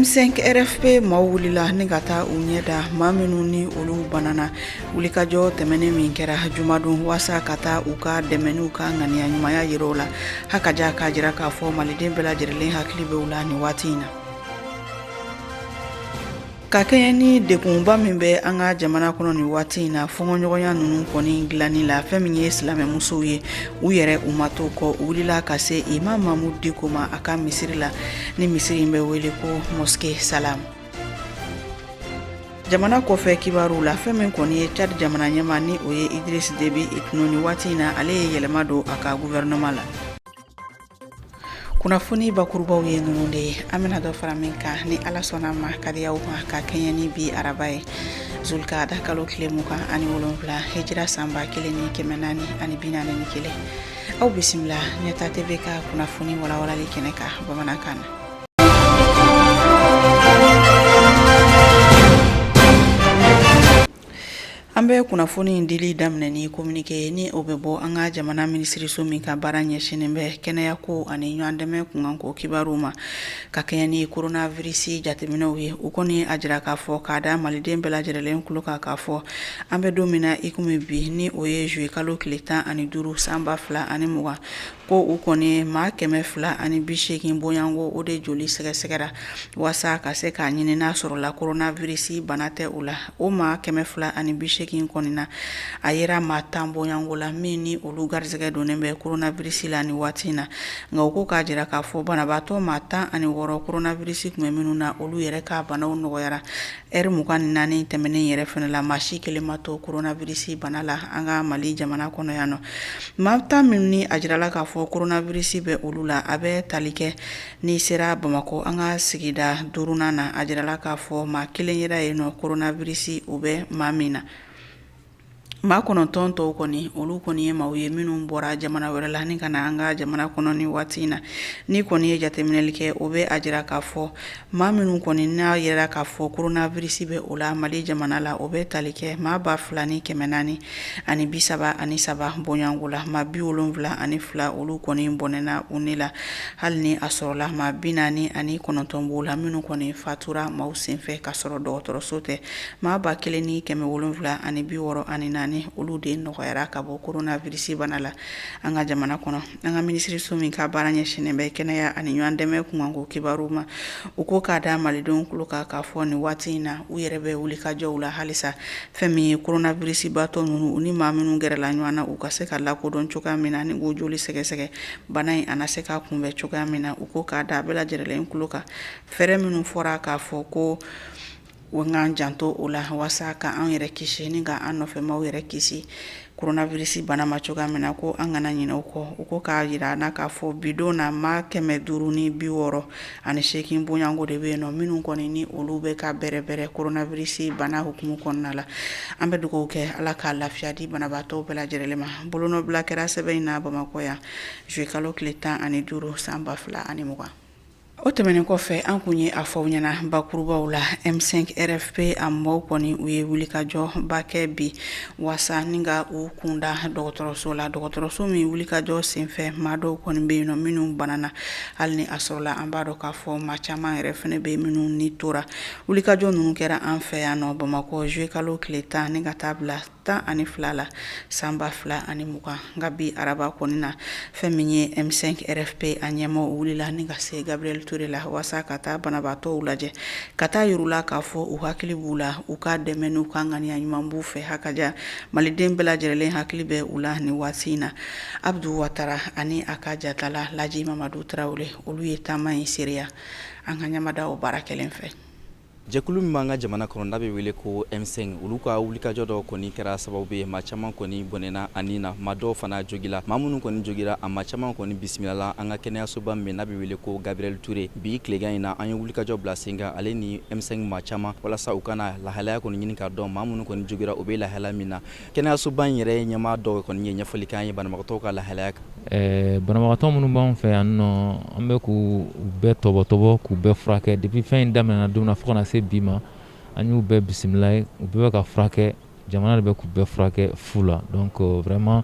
M5 RFP mawulila ni ka taa u ɲɛda maa minnu ni olu banana wulikajɔ tɛmɛnen min kɛra jumadon waasa ka taa u ka dɛmɛniw ka ŋaniya ɲumanya yira u la hakaja k'a jira k'a fɔ maliden bɛɛ lajɛlen hakili bɛ u la ni waati in na. Ka kɛɲɛ ni degunba min bɛ an ka jamana kɔnɔ ni waati in na fɔɲɔgɔnya ninnu kɔni dilanni la fɛn min ye silamɛmusow ye u yɛrɛ u ma to kɔ u wulila ka se Imam Mamudu Diko ma a ka misiri la ni misiri in bɛ wele ko Mosquée Salam. Jamana kɔfɛ kibaru la fɛn min kɔni ye Tchad jamana ɲɛma ni o ye Idriss Déby Itno ni waati in na ale ye yɛlɛma don a ka gouvernement la. Kunnafoni bakurubaw ye ninnu de ye an bɛna dɔ fara min kan ni Ala sɔnna ma ka di aw ma ka kɛɲɛ ni bi araba ye Zulkada kalo tile 27 hijira san 1441 aw bisimila Ɲɛta TV ka kunnafoni walawalali kɛnɛ kan bamanankan na. An bɛ kunnafoni in dili daminɛ ni communiqué ni o bɛ bɔ an ka jamana minisiriso min ka baara ɲɛsinnen bɛ kɛnɛya ko ani ɲɔgɔn dɛmɛ kunkanko kibaru ma ka kɛɲɛ ni coronavirus jateminɛw ye u kɔni a jira k'a fɔ k'a da maliden bɛɛ lajɛlen kulo kan k'a fɔ an bɛ don min na i komi bi ni o ye juillet kalo tile 15 san 2020 ko u kɔni maa 280 bɔɲanko o de joli sɛgɛsɛgɛra waasa ka se k'a ɲini n'a sɔrɔla coronavirus bana tɛ u la o maa 280 kɔni na a yera maa 10 bɔɲanko la min ni olu garisɛgɛ donnen bɛ coronavirus la ni waati in na nka u ko k'a jira k'a fɔ banabaatɔ maa 16 coronavirus tun bɛ minnu na olu yɛrɛ ka banaw nɔgɔyara heure 24 tɛmɛnen yɛrɛ fana la maa si kelen ma to coronavirus bana la an ka Mali jamana kɔnɔ yan nɔ maa 10 minnu ni a jirala k'a fɔ coronavirus bɛ olu la a bɛ tali kɛ ni sera Bamakɔ an ka sigida 5nan na a jirala k'a fɔ maa kelen yera yen nɔ coronavirus u bɛ maa min na. Maa 9 tɔw kɔni olu kɔni ye maaw ye minnu bɔra jamana wɛrɛ la ni kana an ka jamana kɔnɔ ni waati in na ni kɔni ye jateminɛli kɛ o bɛ a jira k'a fɔ maa minnu kɔni n'a yɛrɛ k'a fɔ coronavirus bɛ o la Mali jamana la o bɛ tali kɛ maa 2433 bɔɲanko la maa 72 olu kɔni bɔnɛna u ne la hali ni a sɔrɔla maa 49 b'o la minnu kɔni fatura maaw senfɛ ka sɔrɔ dɔgɔtɔrɔso tɛ maa 1764 olu de nɔgɔyara ka bɔ coronavirus bana la an ka jamana kɔnɔ an ka minisiriso min ka baara ɲɛsinnen bɛ kɛnɛya ani ɲɔgɔn dɛmɛ kunkanko kibaru ma u ko k'a da malidenw kulo kan k'a fɔ ni waati in na u yɛrɛ bɛ wulikajɔw la halisa fɛn min ye coronavirus batɔ ninnu u ni maa minnu gɛrɛla ɲɔgɔn na u ka se ka lakodɔn cogoya min na ni k'o joli sɛgɛsɛgɛ bana in ana se ka kunbɛn cogoya min na u ko k'a da bɛɛ lajɛlen kulo kan fɛɛrɛ minnu fɔra k'a fɔ ko u k'an janto o la waasa ka an yɛrɛ kisi ni ka an nɔfɛmaw yɛrɛ kisi coronavirus bana ma cogoya min na ko an kana ɲinɛ o kɔ u ko k'a jira na k'a fɔ bidon na maa 568 bɔɲanko de bɛ yen nɔ minnu kɔni ni olu bɛ ka bɛrɛbɛrɛ coronavirus bana hukumu kɔnɔna la an bɛ dugawu kɛ Ala k'a lafiya di banabaatɔw bɛɛ lajɛlen ma bolonɔbila kɛra sɛbɛn in na Bamakɔ yan juillet kalo tile 15 san 2020. O tɛmɛnen kɔfɛ an kun ye a fɔw ɲɛna bakurubaw la M5 RFP a mɔgɔw kɔni u ye wulikajɔ ba kɛ bi waasa ni ka u kunda dɔgɔtɔrɔso la dɔgɔtɔrɔso min wulikajɔ senfɛ maa dɔw kɔni bɛ yen nɔ minnu banana hali ni a sɔrɔla an b'a dɔn k'a fɔ maa caman yɛrɛ fɛnɛ bɛ minnu ni tora wulikajɔ ninnu kɛra an fɛ yan nɔ Bamakɔ juillet kalo tile 10 ni ka taa bila 12 la san 2020 nka bi araba kɔni na fɛn min ye M5 RFP a ɲɛmaaw wulila ni ka se Gabriel Touré la waasa ka taa banabaatɔw lajɛ ka taa yirula k'a fɔ u hakili b'u la u ka dɛmɛ n'u ka ŋaniya ɲuman b'u fɛ hakaja maliden bɛɛ lajɛlen hakili bɛ u la ni waati in na Abdou Ouattara ani a ka jatala Laji Mamadu Tarawele olu ye taama in seereya an ka ɲamada o baara kelen fɛ. Jɛkulu min b'an ka jamana kɔnɔ n'a bɛ wele ko M5 olu ka wulikajɔ dɔ kɔni kɛra sababu ye maa caman kɔni bɔnɛna ani na maa dɔw fana jogila maa minnu kɔni jogira a maa caman kɔni bisimilala an ka kɛnɛyasoba min n'a bɛ wele ko Gabriel Touré bi tilegan in na an ye wulikajɔ bila sen kan ale ni M5 maa caman walasa u kana lahalaya kɔni ɲini k'a dɔn maa minnu kɔni jogira u bɛ lahalaya min na kɛnɛyasoba in yɛrɛ ɲɛmaa dɔw kɔni ye ɲɛfɔli k'an ye banabagatɔw ka lahalaya kan. Banabagatɔ minnu b'an fɛ yan nɔ an bɛ k'u bɛɛ tɔbɔtɔbɔ k'u bɛɛ furakɛ depuis fɛn in daminɛna don na fo kana se bi ma an y'u bɛɛ bisimila ye u bɛɛ bɛ ka furakɛ jamana de bɛ k'u bɛɛ furakɛ fu la donc vraiment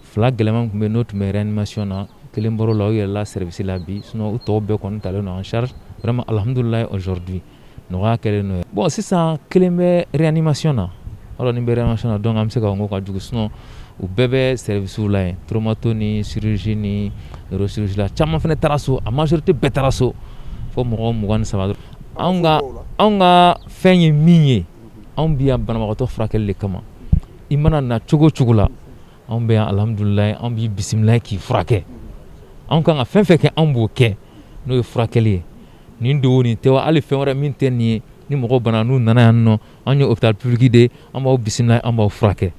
fila gɛlɛman tun bɛ n'o tun bɛ réanimation na kelen bɔr'o la o yɛlɛla service la bi sinon u tɔw bɛɛ kɔni talen don en charge vraiment alhamdulillah aujourd'hui nɔgɔya kɛlen n'o ye bon sisan kelen bɛ réanimation na alors nin bɛ réanimation na donc an bɛ se ka n ko ka jugu sinon u bɛɛ bɛ service la yen traumato ni chirurgie ni neurochirurgie la caman fana taara so a majorité bɛɛ taara so fo mɔgɔ 23 anw ka fɛn ye min ye anw bɛ yan banabagatɔ furakɛli de kama i mana na cogo cogo la anw bɛ yan alhamdulillah anw b'i bisimila k'i furakɛ anw kan ka fɛn fɛn kɛ anw b'o kɛ n'o ye furakɛli ye nin don nin tɛ wa hali fɛn wɛrɛ min tɛ nin ye ni mɔgɔ bana n'u nana yan nɔ an ye hôpital public de an b'aw bisimila an b'aw furakɛ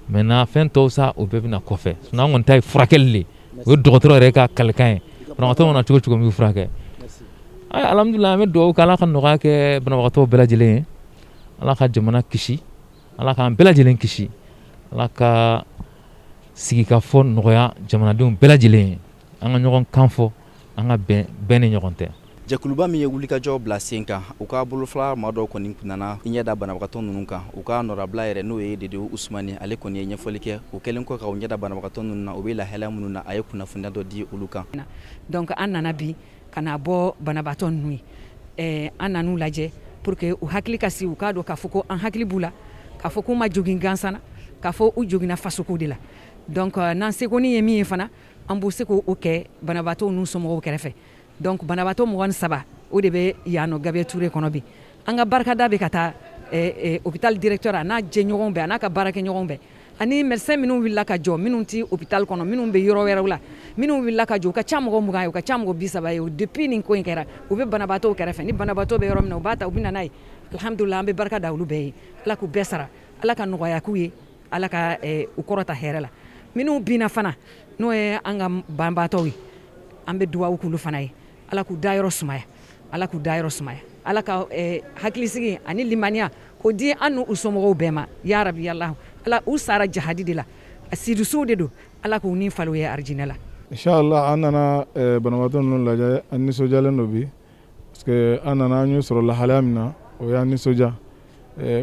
maintenant fɛn tɔw sa o bɛɛ bɛna kɔfɛ sinon an kɔni ta ye furakɛli de o ye dɔgɔtɔrɔ yɛrɛ ka kalikan ye banabagatɔ mana cogo cogo n b'i furakɛ alhamdulillah an bɛ dugawu kɛ ala ka nɔgɔya kɛ banabagatɔw bɛɛ lajɛlen ye ala ka jamana kisi ala k'an bɛɛ lajɛlen kisi ala ka sigikafɔ nɔgɔya jamanadenw bɛɛ lajɛlen ye an ka ɲɔgɔn kan fɔ an ka bɛn ni ɲɔgɔn tɛ jɛkuluba min ye wulikajɔ bila sen kan u ka bolofila maa dɔw kɔni nana i ɲɛ da banabagatɔ ninnu kan u ka nɔrabila yɛrɛ n'o ye Dedewu Usumani ale kɔni ye ɲɛfɔli kɛ o kɛlen kɔ ka u ɲɛ da banabagatɔ ninnu na u bɛ lahalaya minnu na a ye kunnafoniya dɔ di olu kan donc an nana bi ka na bɔ banabagatɔ ninnu ye an nan'u lajɛ pour que u hakili ka sigi u k'a dɔn k'a fɔ ko an hakili b'u la k'a fɔ k'u ma jogin gansan na k'a fɔ u joginna fasoko de la donc n'an sekoni ye min ye fana an b'u se k'o kɛ banabagatɔw n'u somɔgɔw kɛrɛfɛ donc banabagatɔ 23 o de bɛ yan nɔ Gabriel Touré kɔnɔ bi an ka barikada bɛ ka taa hôpital directeur a n'a jɛɲɔgɔnw bɛɛ a n'a ka baarakɛɲɔgɔnw bɛɛ ani médecin minnu wulila ka jɔ minnu tɛ hôpital kɔnɔ minnu bɛ yɔrɔ wɛrɛw la minnu wulila ka jɔ u ka ca mɔgɔ 20 ye u ka ca mɔgɔ 30 ye o depuis nin ko in kɛra u bɛ banabagatɔw kɛrɛfɛ ni banabagatɔ bɛ yɔrɔ min na u b'a ta u bɛ na n'a ye alhamdulillah an bɛ barika da olu bɛɛ ye ala k'u bɛɛ sara ala ka nɔgɔya k'u ye ala ka u kɔrɔta hɛrɛ la minnu binna fana n'o ye an ka banabagatɔw ye an bɛ dugawu k'olu fana ye ala k'u dayɔrɔ sumaya ala k'u dayɔrɔ sumaya ala ka hakilisigi ani limaniya k'o di an n'u somɔgɔw bɛɛ ma ya rabi ala u sara jahadi de la a sidusuw de don ala k'u ni falo ye arijinɛ la inshallah an nana banabagatɔ ninnu lajɛ an nisɔndiyalen don bi parce que an nana an y'u sɔrɔ lahalaya min na o y'an nisɔndiya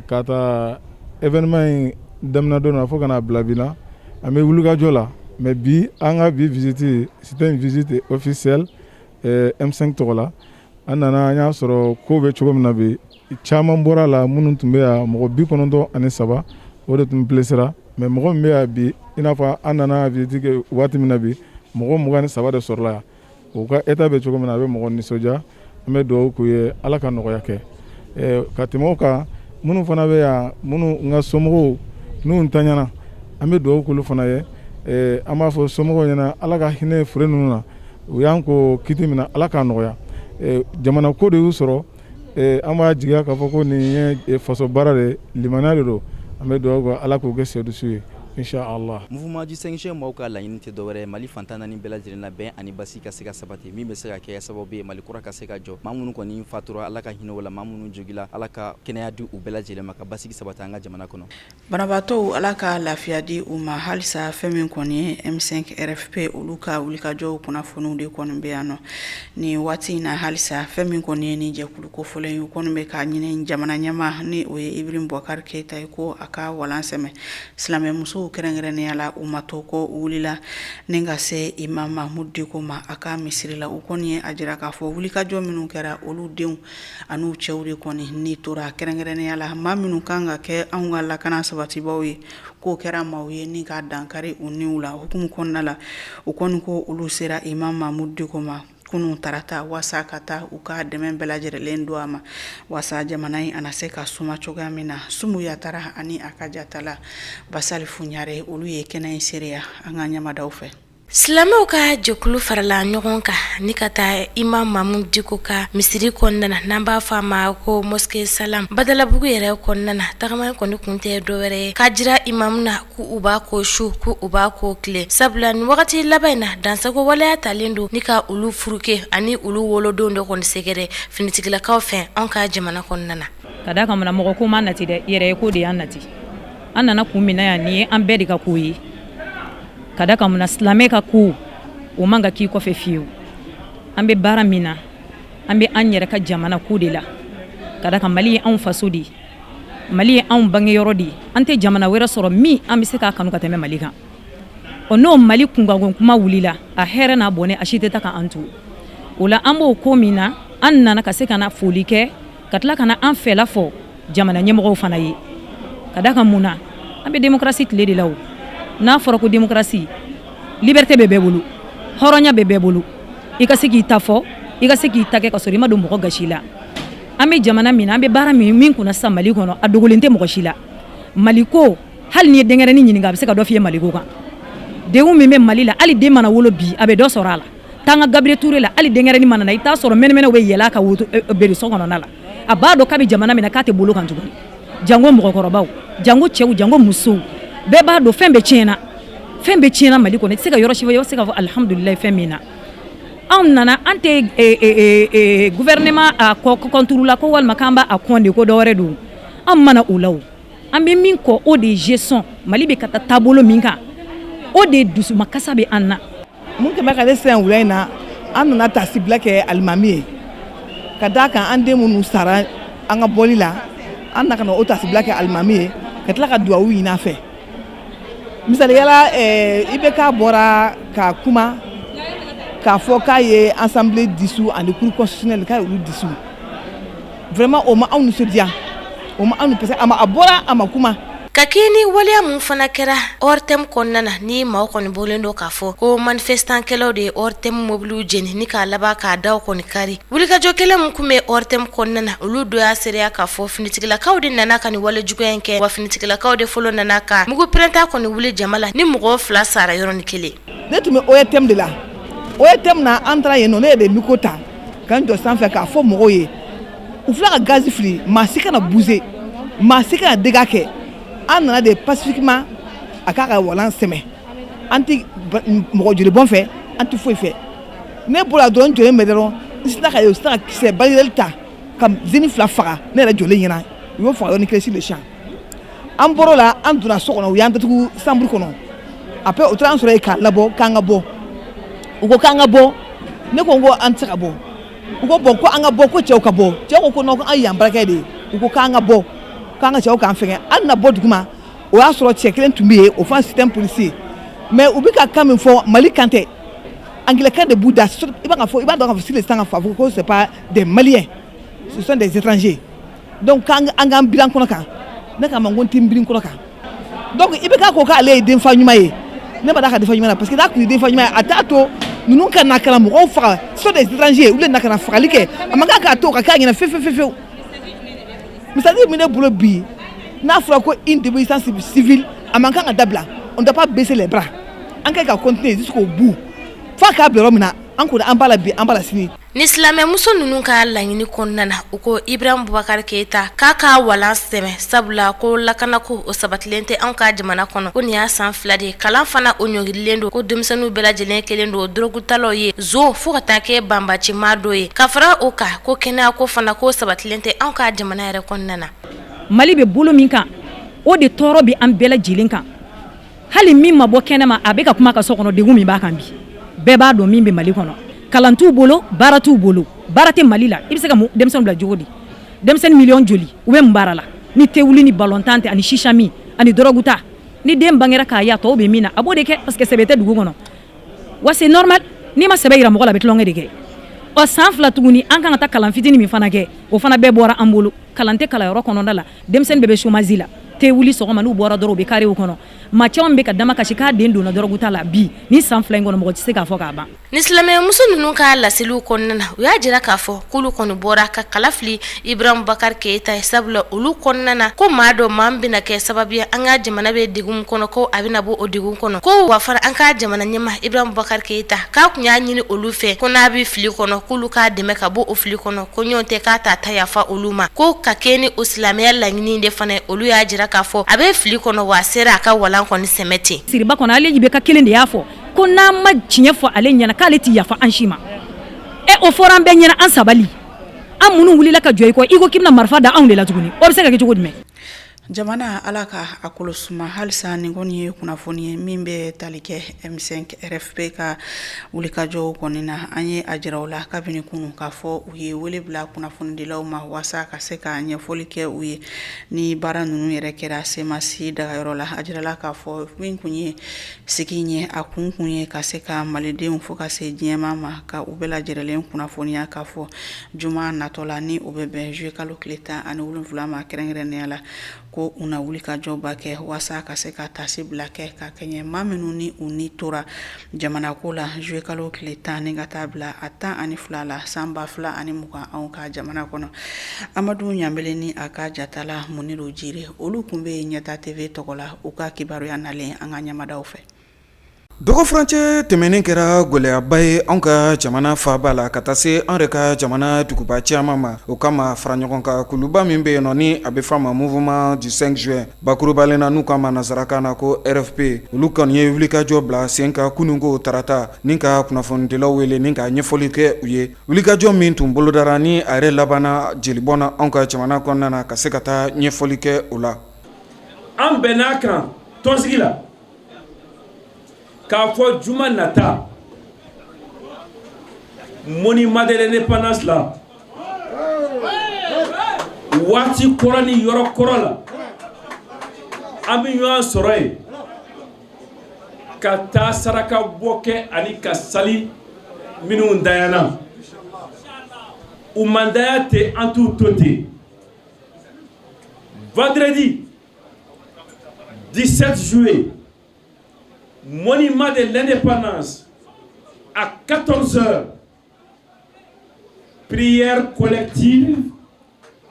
ka taa événement in daminɛ don na fo ka n'a bila bi la an bɛ wulikajɔ la mais bi an ka bi visite c'était une visite officielle M5 tɔgɔ la an nana an y'a sɔrɔ ko bɛ cogo min na bi caman bɔra la minnu tun bɛ yan mɔgɔ 93 o de tun blessera mais mɔgɔ min bɛ yan bi i n'a fɔ an nana visite kɛ waati min na bi mɔgɔ 23 de sɔrɔla yan o ka état bɛ cogo min na a bɛ mɔgɔ nisɔndiya an bɛ dugawu k'u ye ala ka nɔgɔya kɛ ka tɛmɛ o kan minnu fana bɛ yan minnu n ka somɔgɔw n'u ntanyana an bɛ dugawu k'olu fana ye an b'a fɔ somɔgɔw ɲɛna ala ka hinɛ fure ninnu na u y'an ko kiti min na ala k'a nɔgɔya jamana ko de y'u sɔrɔ an b'a jigiya k'a fɔ ko nin ye faso baara de limaniya de don an bɛ dugawu kɛ ala k'o kɛ seedusu ye inshallah mouvement du 5G maaw ka laɲini tɛ dɔwɛrɛ Mali fantan naani bɛɛ lajɛlen na bɛn ani basi ka se ka sabati min bɛ se ka kɛ sababu ye Mali kura ka se ka jɔ maa minnu kɔni fatura ala ka hinɛ o la maa minnu jogila ala ka kɛnɛya di u bɛɛ lajɛlen ma ka basigi sabati an ka jamana kɔnɔ banabaatɔw ala ka lafiya di u ma halisa fɛn min kɔni ye M5 RFP olu ka wulikajɔw kunnafoniw de kɔni bɛ yan nɔ ni waati in na halisa fɛn min kɔni ye ni jɛkulu kofɔlen ye u kɔni bɛ ka ɲini jamana ɲɛma ni o ye Ibrahim Boubacar Keita ye ko a ka walansɛmɛ silamɛ musow kɛrɛnkɛrɛnnenya la u ma to ko wulila ni ka se Imam Mahmud Diko ma a ka misiri la u kɔni ye a jira k'a fɔ wulikajɔ minnu kɛra olu denw an'u cɛw de kɔni ni tora kɛrɛnkɛrɛnnenya la maa minnu kan ka kɛ anw ka lakana sabatibaw ye k'o kɛra maaw ye ni ka dankari u niw la hukumu kɔnɔna la u kɔni ko olu sera Imam Mahmud Diko ma kunun tarata wasa ka taa u ka dɛmɛ bɛɛ lajɛlen don a ma wasa jamana in ana se ka suma cogoya min na sumu yatara ani a ka jatala Basali Fuɲare olu ye kɛnɛ in seereya an ka ɲamadaw fɛ Silamɛw ka jɛkulu farala ɲɔgɔn kan ni ka taa Imam Mahmud Diko ka misiri kɔnɔna na n'an b'a fɔ a ma ko Mosquée Salam Badalabugu yɛrɛ kɔnɔna na tagama kɔni kun tɛ dɔwɛrɛ ye k'a jira imam na ko u b'a ko su ko u b'a ko tile sabula ni wagati laban in na dansago waleya talen don ni ka olu furuke ani olu wolodenw de kɔni sɛgɛrɛ finitigilakaw fɛ an ka jamana kɔnɔna na ka da kan mɔgɔ ko ma nati dɛ yɛrɛ ye ko de y'an nati an nana kun min na yan ni an bɛɛ de ka ko ye kada ka mun silamɛ ka ko o man ka k'i kɔfɛ fiyewu an bɛ baara min na an bɛ an yɛrɛ ka jamana ko de la kada ka Mali ye anw faso de Mali ye anw bangeyɔrɔ de an tɛ jamana wɛrɛ sɔrɔ min an bɛ se k'a kanu ka tɛmɛ Mali kan o n'o Mali kunkanko kuma wulila a hɛrɛ n'a bɔnɛ a si tɛ ta ka an to o la an b'o ko min na an nana ka se kana foli kɛ ka tila kana an fɛla fɔ jamana ɲɛmɔgɔw fana ye ka da kan mun na an bɛ démocratie tile de la o n'a fɔra ko démocratie liberté bɛ bɛɛ bolo hɔrɔnya bɛ bɛɛ bolo i ka se k'i ta fɔ i ka se k'i ta kɛ ka sɔrɔ i ma don mɔgɔ gasi la an bɛ jamana min na an bɛ baara min kunna sisan Mali kɔnɔ a dogolen tɛ mɔgɔ si la Mali ko hali ni ye denkɛrɛnin ɲininka a bɛ se ka dɔ f'i ye Mali ko kan degun min bɛ Mali la hali den mana wolo bi a bɛ dɔ sɔrɔ a la tanga Gabriel Touré la hali denkɛrɛnin mana na i t'a sɔrɔ mɛnɛmɛnɛw bɛ yɛlɛ a ka bereso kɔnɔna la a b'a dɔn k'a bɛ jamana min na k'a tɛ bolo kan tuguni jango mɔgɔkɔrɔbaw jango cɛw jango musow bɛɛ b'a dɔn fɛn bɛɛ tiɲɛna Mali kɔnɔ i tɛ se ka yɔrɔ si fɔ i bɛ se ka fɔ alhamdulilayi fɛn min na anw nana an tɛ gouvernement a contour la ko walima k'an b'a kɔn de ko dɔ wɛrɛ don an mana o la o an bɛ min kɔ o de ye gestion Mali bɛ ka taa taabolo min kan o de dusumakasa bɛ an na mun kɛmɛ ka ne siran wula in na an nana tasibila kɛ alimami ye ka d'a kan an den minnu sara an ka bɔli la an na ka na o tasibila kɛ alimami ye ka tila ka duwawu ɲini a fɛ misaliyala IBK bɔra ka kuma k'a fɔ k'a ye assemblée dissous ani cour constitutionnelle k'a ye olu dissous vraiment o ma anw nisɔndiya o ma anw parce que a bɔra a ma kuma ka kɛ ni waleya mun fana kɛra hors thème kɔnɔna na ni maaw kɔni bɔlen don k'a fɔ ko manifestant kɛlaw de ye hors thème mobiliw jeni ni k'a laban k'a daw kɔni kari wulikajɔ kɛlɛ mun kun bɛ hors thème kɔnɔna na olu dɔ y'a seereya k'a fɔ finitigilakaw de nana ka ni wale juguya in kɛ wa finitigilakaw de fɔlɔ nana ka mugu pɛrɛnta kɔni wuli jama la ni mɔgɔ 2 sara yɔrɔnin kelen ne tun bɛ ORTM de la ORTM na an taara yen nɔ ne de micro ta k'an jɔ sanfɛ k'a fɔ mɔgɔw ye u filɛ ka gaz fili maa si kana bouger maa si kana dégâts kɛ an nana de pacifiquement a k'a ka walan sɛmɛ an tɛ mɔgɔ joli bɔn fɛ an tɛ foyi fɛ ne bɔra dɔrɔn jɔlen bɛ dɔrɔn n sina ka kisɛ baliyɛli ta ka zeni 2 faga ne yɛrɛ jɔlen ɲɛna u y'o faga yɔrɔnin kelen sur le champ an bɔr'o la an donna so kɔnɔ u y'an datugu chambre kɔnɔ après o tora an sɔrɔ yen k'a labɔ k'an ka bɔ u ko k'an ka bɔ ne ko n ko an tɛ se ka bɔ u ko bon ko an ka bɔ ko cɛw ka bɔ cɛw ko non ko an ye yan baarakɛ de ye u ko k'an ka bɔ k'an ka cɛw k'an fɛngɛ an na bɔ dugu ma o y'a sɔrɔ cɛ kelen tun bɛ yen o fana système policier mais u bɛ ka kan min fɔ Mali kan tɛ angilɛkan de b'u da i b'a dɔn k'a fɔ sur le sang fa ko c'est pas des Maliens ce sont des étrangers donc k'an k'an bilan kɔnɔ kan ne k'a ma ko n tɛ n birin kɔnɔ kan donc i bɛ k'a ko k'ale ye denfa ɲuman ye ne ma da ka denfa ɲuman na parce que n'a tun ye denfa ɲuman ye a t'a to ninnu ka na ka na mɔgɔw faga ce sont des étrangers olu de na ka na fagali kɛ a man kan k'a to ka k'a ɲɛna fewu misali min ne bolo bi n'a fɔra ko une désobéissance civile a man kan ka dabila on doit pas baisser les bras an ka continuer jusqu'au bout f'a k'a bila yɔrɔ min na an kɔni an b'a la bi an b'a la sini ni silamɛmuso ninnu ka laɲini kɔnɔna na u ko Ibrahim Boubacar Keita k'a ka walan sɛmɛ sabula ko lakanako o sabatilen tɛ anw ka jamana kɔnɔ ko nin y'a san 2 de kalan fana o ɲɔgirilen don ko denmisɛnninw bɛɛ lajɛlen kelen don dorogutalaw ye zo fo ka taa kɛ banbacima dɔ ye ka fara o kan ko kɛnɛya ko fana ko sabatilen tɛ anw ka jamana yɛrɛ kɔnɔna na Mali bɛ bolo min kan o de tɔɔrɔ bɛ an bɛɛ lajɛlen kan hali min ma bɔ kɛnɛma a bɛ ka kuma ka so kɔnɔ degun min b'a kan bi bɛɛ b'a dɔn min bɛ Mali kɔnɔ kalan t'u bolo baara t'u bolo baara tɛ Mali la i bɛ se ka denmisɛnw bila cogo di denmisɛnnin miliyɔn joli u bɛ mun baara la ni tɛ wuli ni ballontan tɛ ani shisha min ani dɔrɔguta ni den bangera k'a ye a tɔw bɛ min na a b'o de kɛ parce que sɛbɛ tɛ dugu kɔnɔ wa c'est normal n'i ma sɛbɛ yira mɔgɔ la a bɛ tulonkɛ de kɛ ɔ san 2 tuguni an kan ka taa kalan fitinin min fana kɛ o fana bɛɛ bɔra an bolo kalan tɛ kalanyɔrɔ kɔnɔna la denmisɛnnin bɛɛ bɛ chômage la tɛ wuli sɔgɔma n'u bɔra dɔrɔn u bɛ karew kɔnɔ maa caman bɛ ka dama kasi k'a den donna dɔrɔguta la bi ni san 2 in kɔnɔ mɔgɔ tɛ se k'a fɔ k'a ban ni silamɛmuso ninnu ka laseliw kɔnɔna na u y'a jira k'a fɔ k'olu kɔni bɔra ka kala fili Ibrahim Boubacar Keita ye sabula olu kɔnɔna na ko maa dɔ maa min bɛna kɛ sababu ye an ka jamana bɛ degun kɔnɔ ko a bɛna bɔ o degun kɔnɔ ko wa fara an ka jamana ɲɛma Ibrahim Boubacar Keita k'a kun y'a ɲini olu fɛ ko n'a bɛ fili kɔnɔ k'olu k'a dɛmɛ ka bɔ o fili kɔnɔ ko ɲɔgɔn tɛ k'a ta yafa olu ma ko ka kɛ ni o silamɛya laɲini de fana olu y'a jira k'a fɔ a bɛ fili kɔnɔ wa sera a ka walan kɔni sɛmɛ ten siriba kɔnɔ ale ɲi bɛ ka kelen de y'a fɔ ko n'an ma tiɲɛ fɔ ale ɲɛna k'ale tɛ yafa an si ma o fɔra an bɛɛ ɲɛna an sabali an minnu wulila ka jɔ i kɔ i ko k'i bɛna marifa da anw de la tuguni o bɛ se ka kɛ cogo jumɛn Jamana ala ka akolosuma halisa ni kɔni ye kunnafoni ye min bɛ tali kɛ M5 RFP ka wulikajɔw kɔni na an ye a jira u la kabini kunu k'a fɔ u ye wele bila kunnafonidilaw ma wasa ka se ka ɲɛfɔli kɛ u ye ni baara ninnu yɛrɛ kɛra semasi dagayɔrɔ la a jirala k'a fɔ min kun ye sigi ɲɛ a kun ye ka se ka malidenw fo ka se diɲɛma ma ka u bɛɛ lajɛlen kunnafoniya k'a fɔ juma natɔla ni u bɛ bɛn juillet kalo tile 17 ma kɛrɛnkɛrɛnnenya la ko una wuli ka jɔba kɛ wasa ka se ka tasi bila kɛ ka kɛɲɛ maa minnu ni u ni tora jamana ko la juillet kalo tile 10 ni ka taa bila a 12 la san 2020 anw ka jamana kɔnɔ Amadu Ɲambele ni a ka jatala Muniru Jire olu kun bɛ Ɲɛta TV tɔgɔ la u ka kibaruya nalen an ka ɲamadaw fɛ. Dɔgɔ furancɛ tɛmɛnen kɛra gɛlɛyaba ye anw ka jamana faaba la ka taa se an yɛrɛ ka jamana duguba caman ma o kama fara ɲɔgɔn kan kuluba min bɛ yen nɔ ni a bɛ f'a ma mouvement du 5 juin bakurubalen na n'u k'a ma nazarakan na ko RFP olu kɔni ye wulikajɔ bila sen kan kununko tarata ni ka kunnafonidilaw wele ni ka ɲɛfɔli kɛ u ye wulikajɔ min tun bolodara ni a yɛrɛ labanna jelibɔnna anw ka jamana kɔnɔna na ka se ka taa ɲɛfɔli kɛ o la. An bɛn'a kan tɔnsigi la k'a fɔ juma nata monument de l'indépendance la waati kɔrɔ ni yɔrɔ kɔrɔ la an bɛ ɲɔgɔn sɔrɔ yen ka taa saraka bɔ kɛ ani ka sali minnu dayana u mandaya tɛ an t'u to ten vendredi 17 juillet monument de l'indépendance à 14h prière collective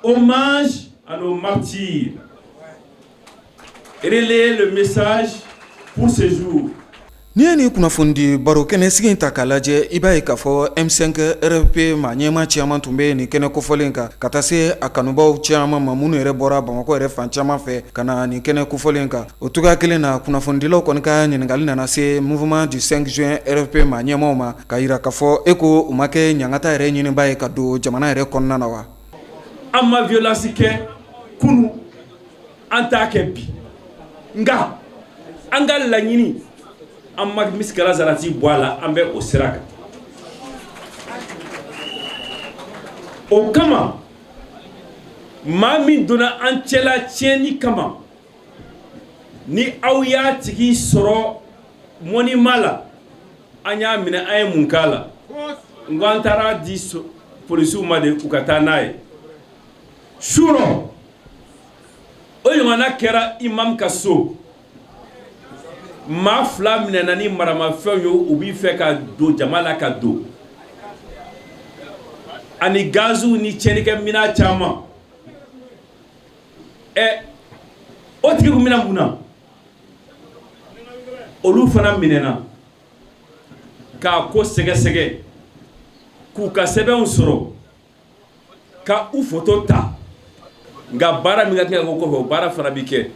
hommage à nos martyrs relayer le message pour ce jour. Ni ye ni kunnafoni baro kɛnɛ sigi ta k'a lajɛ i b'a ye k'a fɔ M5 RFP ma ɲɛma caman tun bɛ nin kɛnɛ kofɔlen kan ka taa se a kanubaw caman ma minnu yɛrɛ bɔra Bamakɔ yɛrɛ fan caman fɛ ka na nin kɛnɛ kofɔlen kan o cogoya kelen na kunnafonidilaw kɔni ka ɲininkali nana se mouvement du 5 juin RFP ma ɲɛmaw ma ka yira k'a fɔ e ko u ma kɛ ɲangata yɛrɛ ɲiniba ye ka don jamana yɛrɛ kɔnɔna na wa. An ma violence kɛ kunu an t'a kɛ bi nka an ka laɲini an ma misikala zarati bɔ a la an bɛ o sira kan o kama maa min donna an cɛla tiɲɛni kama ni aw y'a tigi sɔrɔ monument la an y'a minɛ an ye mun k'a la n ko an taara di polisiw ma de u ka taa n'a ye surɔ o ɲɔgɔnna kɛra imam ka so maa fila minɛna ni maramafɛnw ye u b'i fɛ ka don jama la ka don ani gaziw ni tiɲɛnikɛ mina caman o tigi kun mina mun na olu fana minɛna k'a ko sɛgɛsɛgɛ k'u ka sɛbɛnw sɔrɔ ka u foto ta nka baara min ka kɛ o kɔfɛ o baara fana bi kɛ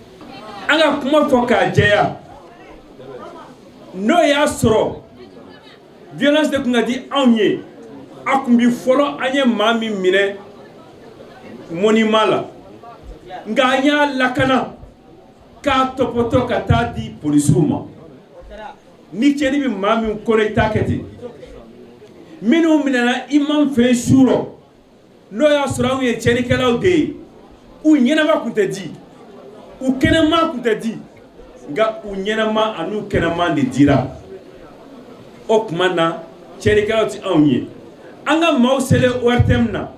an ka kuma fɔ k'a jɛya n'o y'a sɔrɔ violence de kun ka di anw ye a kun bi fɔlɔ an ye maa min minɛ monument la nka an y'a lakana k'a tɔpɔtɔ ka taa di polisiw ma ni cɛnni bɛ maa min kɔnɔ i t'a kɛ ten minnu minɛna imam fɛ su rɔ n'o y'a sɔrɔ anw ye cɛnnikɛlaw de ye u ɲɛnama kun tɛ di u kɛnɛma kun tɛ di nka u ɲɛnama ani kɛnɛma de dira o tuma na cɛnnikɛlaw tɛ anw ye an ka maaw selen ORTM na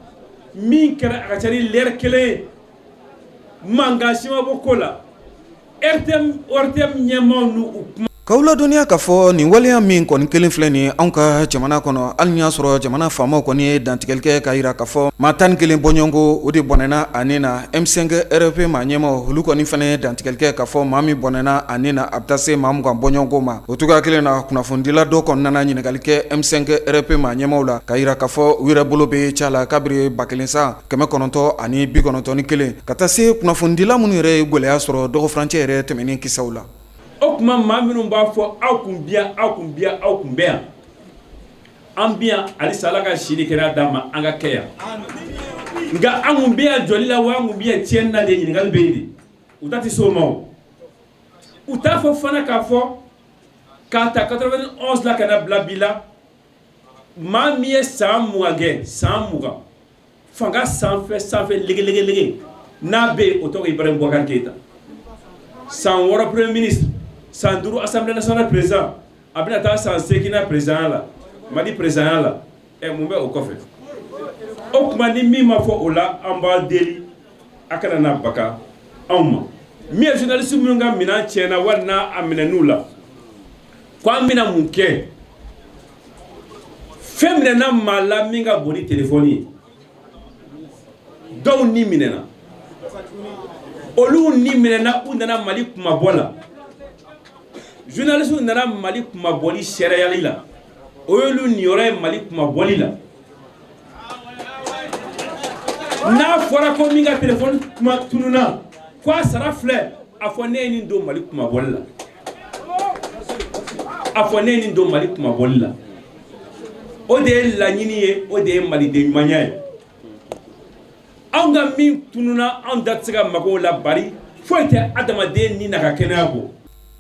min kɛra a ka ca ni lɛri kelen ye mankan si ma bɔ ko la ORTM ɲɛmaaw n'u kuma. K'aw ladɔnniya k'a fɔ nin waleya min kɔni kelen filɛ nin ye anw ka jamana kɔnɔ hali ni y'a sɔrɔ jamana faamaw kɔni ye dantigɛli kɛ k'a yira k'a fɔ maa 11 bɔɲɔgɔnko o de bɔnɛna a nin na M5 RFP maa ɲɛmaw olu kɔni fana ye dantigɛli kɛ k'a fɔ maa min bɔnɛna a nin na a bɛ taa se maa 20 bɔɲɔgɔnko ma o cogoya kelen na kunnafonidila dɔw kɔni nana ɲininkali kɛ M5 RFP maa ɲɛmaw la k'a yira k'a fɔ u yɛrɛ bolo bɛ ca la kabiri 1000 san 991 ka taa se kunnafonidila minnu yɛrɛ ye gɛlɛya sɔrɔ dɔgɔ furancɛ yɛrɛ tɛmɛnen kisaw la. O kuma maa minnu b'a fɔ aw kun bi yan aw kun bi yan aw kun bɛ yan an bi yan halisa Ala ka si de kɛra d'an ma an ka kɛ yan nka an kun bɛ yan jɔli la wa an kun bɛ yan tiɲɛni na de ɲininkali bɛ yen de u ta tɛ s'o ma o u t'a fɔ fana k'a fɔ k'a ta 91 la ka na bila bi la maa min ye san 20 kɛ san 20 fanga sanfɛ lege n'a bɛ yen o tɔgɔ Ibrahim Boubacar Keïta san 6 premier ministre san 5 assemblée nationale président a bɛna taa san 8 président la Mali président la mun bɛ o kɔfɛ o kuma ni min ma fɔ o la an b'a deli a kana na baka anw ma min ye journaliste minnu ka minɛn tiɲɛna wali n'a a minɛn'u la ko an bɛna mun kɛ fɛn minɛna maa la min ka bon ni téléphone ye dɔw ni minɛna olu ni minɛna u nana Mali kumabɔ la journaliste nana Mali kumabɔli sɛrɛyali la o y'olu niyɔrɔ ye Mali kumabɔli la n'a fɔra ko min ka téléphone kuma tununa ko a sara filɛ a fɔ ne ye nin don Mali kumabɔli la a fɔ ne ye nin don Mali kumabɔli la o de ye laɲini ye o de ye maliden ɲumanya ye anw ka min tununa anw da tɛ se ka mago la bari foyi tɛ adamaden ni na ka kɛnɛya bɔ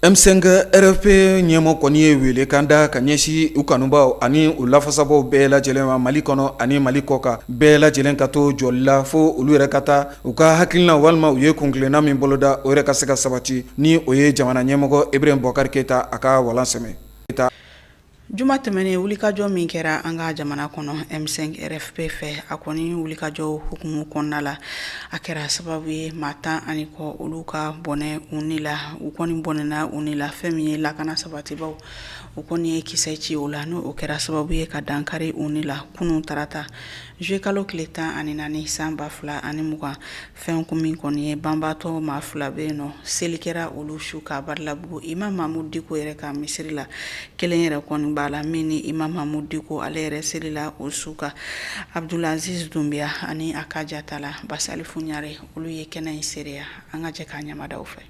M5 RFP ɲɛmɔ kɔni ye wele kan da ka ɲɛsi u kanubaw ani u lafasabaw bɛɛ lajɛlen ma Mali kɔnɔ ani Mali kɔkan bɛɛ lajɛlen ka to jɔli la fo olu yɛrɛ ka taa u ka hakilina walima u ye kunkilenna min boloda o yɛrɛ ka se ka sabati ni o ye jamana ɲɛmɔgɔ Ibrahim Boubacar Keïta a ka walan sɛmɛ. Juma tɛmɛnen wulikajɔ min kɛra an ka jamana kɔnɔ M5 RFP fɛ a kɔni wulikajɔ hukumu kɔnɔna la a kɛra sababu ye maa 10 ani kɔ olu ka bɔnɛ u ni la u kɔni bɔnɛna u ni la fɛn min ye lakana sabatibaw u kɔni ye kisɛ ci o la n'o kɛra sababu ye ka dankari u ni la kunun tarata juillet kalo tile 14 san 2020 fɛn kun min kɔni ye banbatɔ maa 2 bɛ yen nɔ seli kɛra olu su ka Barilabugu Imam Mahamudu Diko yɛrɛ ka misiri la kelen yɛrɛ kɔni b'a la min ni Imam Mahamudu Diko ale yɛrɛ seli la o su ka Abdulaziz Doumbia ani a ka jatala Basali Fuɲare olu ye kɛnɛ in seereya an ka jɛ k'a ɲamadaw fɛ.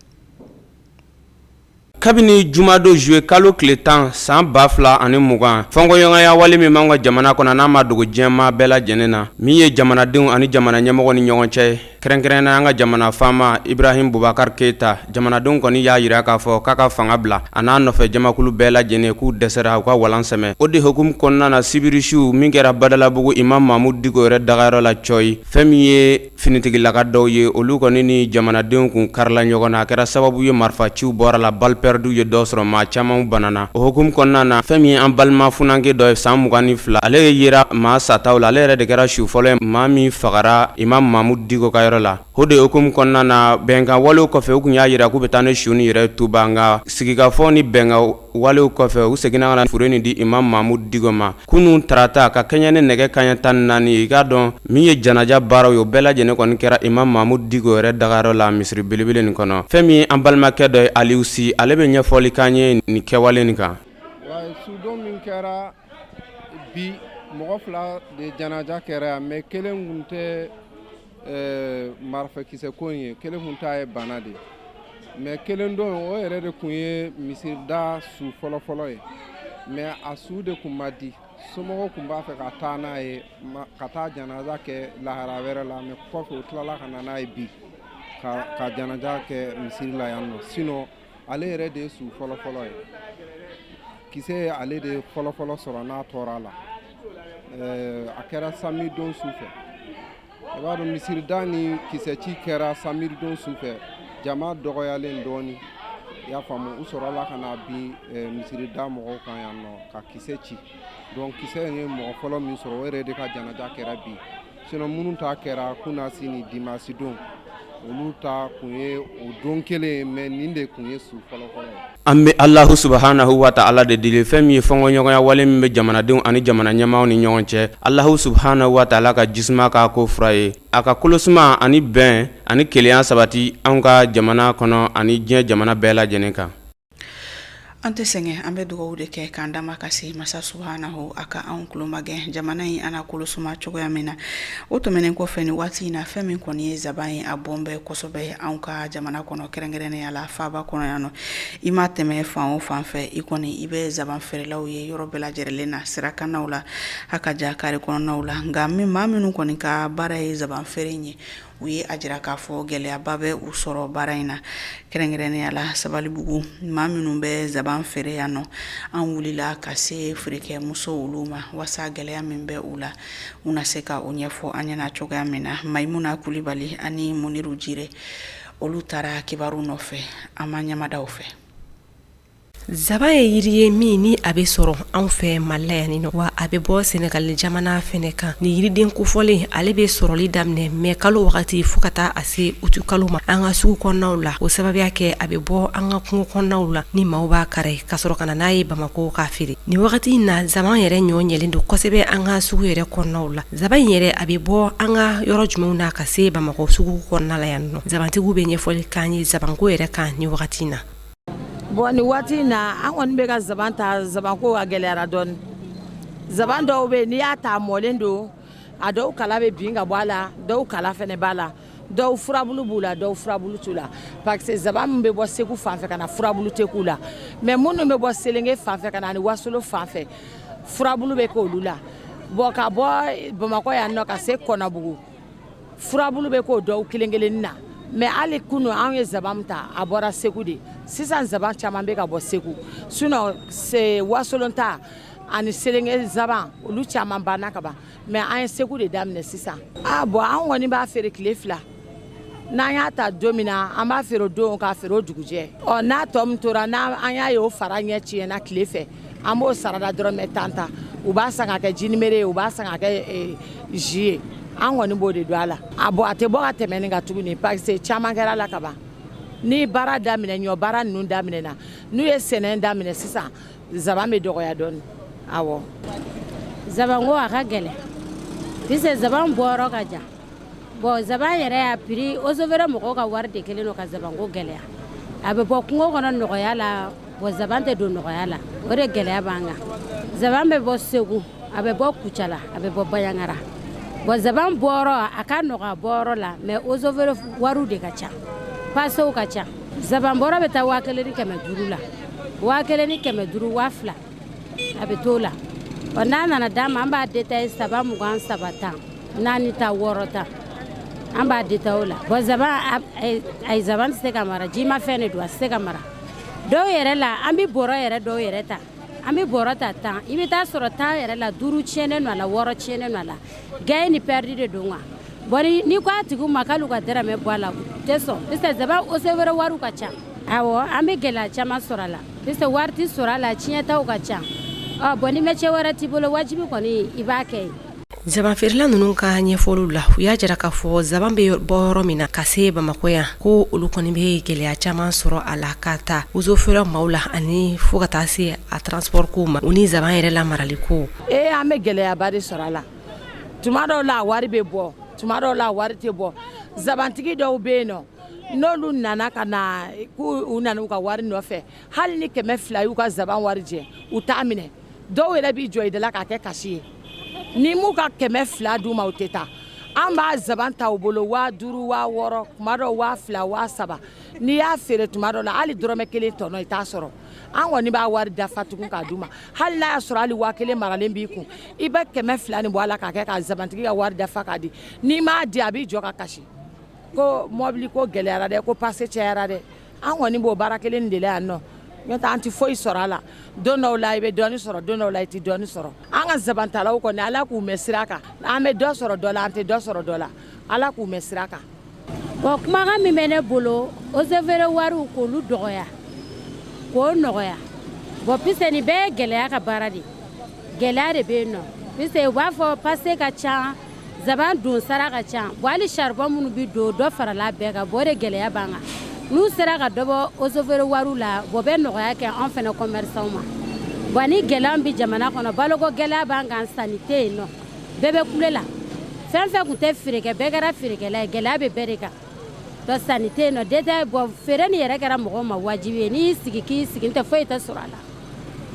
Kabini jumado juillet kalo tile 10 san 2020 fɔnkɔɲɔgɔnya wale min b'an ka jamana kɔnɔ n'a ma dogo diɲɛmaa bɛɛ lajɛlen na min ye jamanadenw ani jamana ɲɛmɔgɔ ni ɲɔgɔn cɛ kɛrɛnkɛrɛnna an ka jamana faama Ibrahim Boubacar Keïta jamanadenw kɔni y'a yira k'a fɔ k'a ka fanga bila a n'a nɔfɛ jamakulu bɛɛ lajɛlen k'u dɛsɛra u ka walan sɛmɛ o de hukumu kɔnɔna na sibirisiw min kɛra Badalabugu Imam Mahamudu Diko yɛrɛ dagayɔrɔ la cɔyi fɛn min ye finitigilaka dɔw ye olu kɔni ni jamanadenw kun karila ɲɔgɔn na a kɛra sababu ye marifaciw bɔra la balperdu ye dɔ sɔrɔ maa caman banana o hukumu kɔnɔna na fɛn min ye an balima funanke dɔ ye san 22 ale ye yera maa sataw la ale yɛrɛ de kɛra su fɔlɔ ye maa min fagara Imam Mahamudu Diko ka yɔrɔ la o de hukumu kɔnɔna na bɛnkan walew kɔfɛ u kun y'a yira k'u bɛ taa ne su ni yɛrɛ tuba nka sigikafɔ ni bɛnkan walew kɔfɛ u seginna ka na fure ni di Imam Mahamudu Diko ma kunun tarata ka kɛɲɛ ni nɛgɛ kaɲɛ 14 i k'a dɔn min ye janaja baaraw ye o bɛɛ lajɛlen kɔni kɛra Imam Mahamudu Diko yɛrɛ dagayɔrɔ la misiri belebele nin kɔnɔ fɛn min ye an balimakɛ dɔ ye Aliou Sy ale bɛ ɲɛfɔli k'an ye nin kɛwale nin kan. Sudon min kɛra bi mɔgɔ 2 de janaja kɛra mais kelen kun tɛ marifakisɛ ko ye kelen kun t'a ye bana de mais kelen don o yɛrɛ de kun ye misirida su fɔlɔfɔlɔ ye mais a su de kun ma di somɔgɔw kun b'a fɛ ka taa n'a ye ka taa janaja kɛ lahara wɛrɛ la mais kɔfɛ u tilala ka na n'a ye bi ka janaja kɛ misiri la yan nɔ sinon ale yɛrɛ de ye su fɔlɔfɔlɔ ye kisɛ ye ale de fɔlɔfɔlɔ sɔrɔ n'a tɔɔra la a kɛra samedi don su fɛ i b'a dɔn misirida ni kisɛci kɛra samedi don su fɛ jama dɔgɔyalen dɔɔni i y'a faamu u sɔrɔla ka na bi misirida mɔgɔw kan yan nɔ ka kisɛ ci donc kisɛ ye mɔgɔ fɔlɔ min sɔrɔ o yɛrɛ de ka janaja kɛra bi sinon minnu ta kɛra kunasi ni dimanche don olu ta kun ye o don kelen mais nin de kun ye su fɔlɔfɔlɔ ye. An bɛ Alahu subhanahu wa ta'ala de deli fɛn min ye fɔnkɔɲɔgɔnya wale min bɛ jamanadenw ani jamana ɲɛmaaw ni ɲɔgɔn cɛ Alahu subhanahu wa ta'ala ka jisuma k'a ko fura ye a ka kolosuma ani bɛn ani kelenya sabati anw ka jamana kɔnɔ ani diɲɛ jamana bɛɛ lajɛlen kan. An tɛ sɛgɛn an bɛ dugawu de kɛ k'an dama ka se masa subhanahu a ka anw kulomagɛ jamana in ana kolosuma cogoya min na o tɛmɛnen kɔfɛ ni waati in na fɛn min kɔni ye zaban ye a bɔn bɛɛ kosɛbɛ anw ka jamana kɔnɔ kɛrɛnkɛrɛnnenya la faaba kɔnɔ yan nɔ i ma tɛmɛ fan o fan fɛ i kɔni i bɛ zaban feerelaw ye yɔrɔ bɛɛ lajɛlen na sirakannaw la a ka ja kare kɔnɔnaw la nka maa minnu kɔni ka baara ye zaban feere ye u ye a jira k'a fɔ gɛlɛyaba bɛ u sɔrɔ baara in na kɛrɛnkɛrɛnnenya la Sabalibugu maa minnu bɛ zaban feere yan nɔ an wulila ka se feerekɛ muso olu ma wasa gɛlɛya min bɛ u la u na se ka o ɲɛfɔ an ɲɛna cogoya min na Maimuna Kulibali ani Muniru Jire olu taara kibaru nɔfɛ an ma ɲamadaw fɛ. Zaba ye yiri ye min ni a bɛ sɔrɔ anw fɛ Mali la yan nɔ wa a bɛ bɔ Senegal jamana fɛnɛ kan ni yiriden kofɔlen ale bɛ sɔrɔli daminɛ mais kalo wagati fo ka taa a se utu kalo ma an ka sugu kɔnɔnaw la o sababuya kɛ a bɛ bɔ an ka kungo kɔnɔnaw la ni maaw b'a kare ka sɔrɔ ka na n'a ye Bamako k'a feere ni wagati in na zaban yɛrɛ ɲɔ ɲɛlen don kosɛbɛ an ka sugu yɛrɛ kɔnɔnaw la zaban in yɛrɛ a bɛ bɔ an ka yɔrɔ jumɛnw na ka se Bamako sugu kɔnɔna la yan nɔ zabantigiw bɛ ɲɛfɔli k'an ye zabanko yɛrɛ kan ni wagati in na. Bon ni waati na an kɔni bɛ ka zaban ta zabanko ka gɛlɛyara dɔɔni zaban dɔw bɛ n'i y'a ta mɔlen don a dɔw kala bɛ bin ka bɔ a la dɔw kala fɛnɛ b'a la dɔw furabulu b'u la dɔw furabulu t'u la parce que zaban min bɛ bɔ Segu fanfɛ ka na furabulu tɛ k'u la mais minnu bɛ bɔ Selenge fanfɛ ka na ni Wasolo fanfɛ furabulu bɛ k'olu la bon ka bɔ Bamakɔ yan nɔ ka se Kɔnabugu furabulu bɛ k'o dɔw kelen-kelennin na mais hali kunu an ye zaban ta a bɔra Segu de sisan zaban caman bɛ ka bɔ Segu sinon c'est Wasolon ta ani Selenge zaban olu caman banna ka ban mais an ye Segu de daminɛ sisan bon an kɔni b'a feere tile 2 n'an y'a ta don min na an b'a feere o don k'a feere o dugujɛ n'a tɔ min tora n'an y'a ye o fara ɲɛ tiɲɛna tile fɛ an b'o sarada dɔrɔmɛ 10 ta u b'a san ka kɛ jinimere ye u b'a san ka kɛ ji ye an kɔni b'o de don a la a tɛ bɔ ka tɛmɛ nin kan tuguni parce que caman kɛra la ka ban ni baara daminɛ ɲɔ baara ninnu daminɛna n'u ye sɛnɛ daminɛ sisan zaban bɛ dɔgɔya dɔɔni awɔ zabanko a ka gɛlɛn puisque zaban bɔyɔrɔ ka jan bon zaban yɛrɛ y'a prix osovere mɔgɔw ka wari de kelen don ka zabanko gɛlɛya a bɛ bɔ kungo kɔnɔ nɔgɔya la bon zaban tɛ don nɔgɔya la o de gɛlɛya b'an kan zaban bɛ bɔ Segu a bɛ bɔ Kucala a bɛ bɔ Bayaŋara bon zaban bɔyɔrɔ a ka nɔgɔ bɔyɔrɔ la mais osovere wariw de ka ca pasew ka ca zaban bɔrɔ bɛ taa 1500 la 1500 2000 a bɛ t'o la n'a nana d'a ma an b'a détaillé 3 20 3 10 4 ta 6 ta an b'a détaillé o la bon zaban ay zaban tɛ se ka mara jima fɛn de don a tɛ se ka mara dɔw yɛrɛ la an bɛ bɔrɔ yɛrɛ dɔw yɛrɛ ta an bɛ bɔrɔ ta 10 i bɛ taa sɔrɔ 10 yɛrɛ la 5 tiɲɛnen don a la 6 tiɲɛnen don a la gain ni perdu de don wa bon ni ko a tigiw ma k'olu ka dɛrɛmɛ bɔ a la tɛ sɔn puisque zaban osevere wariw ka ca awɔ an bɛ gɛlɛya caman sɔrɔ a la puisque wari tɛ sɔrɔ a la tiɲɛtaw ka ca bon ni métier wɛrɛ t'i bolo wajibi kɔni i b'a kɛ zaban feerela ninnu ka ɲɛfɔliw la u y'a jira k'a fɔ zaban bɛ bɔ yɔrɔ min na ka se Bamako yan ko olu kɔni bɛ gɛlɛya caman sɔrɔ a la ka taa uzo feere maaw la ani fo ka taa se a transport ko ma u ni zaban yɛrɛ la marali ko an bɛ gɛlɛyaba de sɔrɔ a la tuma dɔw la wari bɛ bɔ tuma dɔw la wari tɛ bɔ zabantigi dɔw bɛ yen nɔ n'olu nana ka na k'u nana u ka wari nɔfɛ hali ni 200 y'u ka zaban wari jɛ u t'a minɛ dɔw yɛrɛ b'i jɔ i da la k'a kɛ kasi ye ni m'u ka 200 d'u ma u tɛ taa an b'a zaban ta u bolo 5000 6000 kuma dɔw 2000 3000 n'i y'a feere tuma dɔw la hali dɔrɔmɛ 1 tɔnɔ i t'a sɔrɔ an kɔni b'a wari dafa tugun k'a d'u ma hali n'a y'a sɔrɔ hali 1000 maralen b'i kun i bɛ 200 nin bɔ a la k'a kɛ ka zabantigi ka wari dafa k'a di n'i m'a di a b'i jɔ ka kasi ko mɔbili ko gɛlɛyara dɛ ko pase cayara dɛ an kɔni b'o baara kelen de la yan nɔ n'o tɛ an tɛ foyi sɔrɔ a la don dɔw la i bɛ dɔɔni sɔrɔ don dɔw la i tɛ dɔɔni sɔrɔ an ka zabantalaw kɔni ala k'u mɛn sira kan an bɛ dɔ sɔrɔ dɔ la an tɛ dɔ sɔrɔ dɔ la ala k'u mɛn sira kan bon kumakan min bɛ ne bolo osevere wariw k'olu dɔgɔya k'o nɔgɔya bon puisque nin bɛɛ ye gɛlɛya ka baara de gɛlɛya de bɛ yen nɔ puisque u b'a fɔ pase ka ca zaban don sara ka ca bon hali charbon minnu bɛ don dɔ farala bɛɛ kan bon o de gɛlɛya b'an kan n'u sera ka dɔ bɔ osevere wariw la bon bɛ nɔgɔya kɛ an fana commerçants ma bon ni gɛlɛya bɛ jamana kɔnɔ baloko gɛlɛya b'an kan sanni tɛ yen nɔ bɛɛ bɛ kule la fɛn fɛn tun tɛ feere kɛ bɛɛ kɛra feerekɛla ye gɛlɛya bɛ bɛɛ de kan donc sanni tɛ yen nɔ détail bon feere nin yɛrɛ kɛra mɔgɔw ma wajibi ye n'i y'i sigi k'i sigi n tɛ foyi tɛ sɔrɔ a la